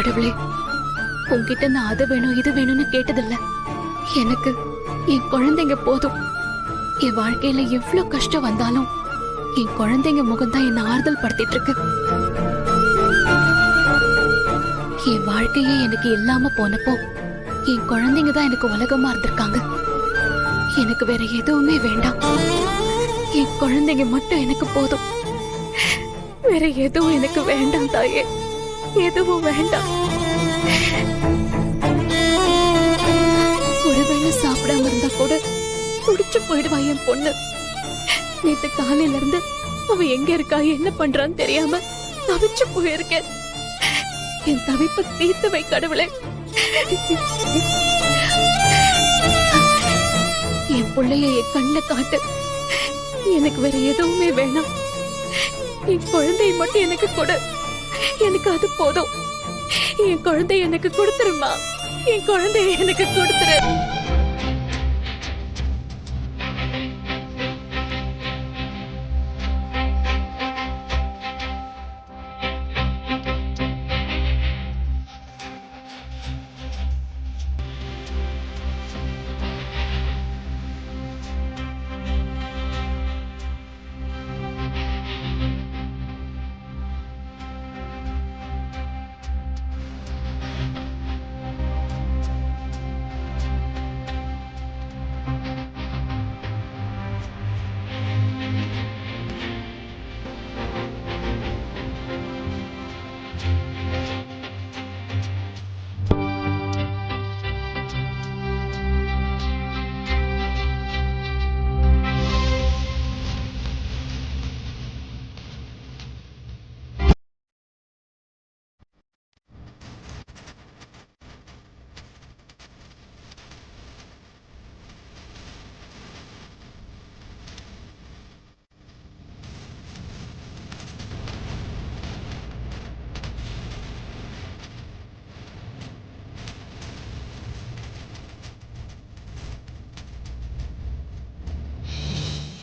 கடவுளே, உன்கிட்ட நான் அது வேணும் இது வேணும்னு கேட்டதில்ல. எனக்கு என் குழந்தைங்க போதும். என் வாழ்க்கையில எவ்வளவு கஷ்டம் வந்தாலும் என் குழந்தைங்க முகம்தான் என்ன ஆறுதல் படுத்திட்டு இருக்கு. என் வாழ்க்கையே எனக்கு இல்லாம போனப்போ என் குழந்தைங்க தான் எனக்கு உலகமா இருந்திருக்காங்க. எனக்கு வேற எதுவுமே வேண்டாம். என் குழந்தைங்க மட்டும் எனக்கு போதும். வேற எதுவும் எனக்கு வேண்டாம் தாயே, எதுவும் வேண்டாம். ஒருவேளை சாப்பிடாம இருந்தா கூட குடிச்சு போயிடுவா என் பொண்ணு. நேத்து காலையில இருந்து அவ எங்க இருக்கா என்ன பண்றான்னு தெரியாம தவிச்சு போயிருக்கேன். என் தவிப்பை தீர்த்து வை கடவுளே. என் பிள்ளைய என் கண்ணை காட்டு. எனக்கு வேற எதுவுமே வேணாம். என் குழந்தைய மட்டும் எனக்கு கொடு. எனக்கு அது போதும். என் குழந்தைய எனக்கு கொடுத்துருமா. என் குழந்தைய எனக்கு கொடுத்துரு.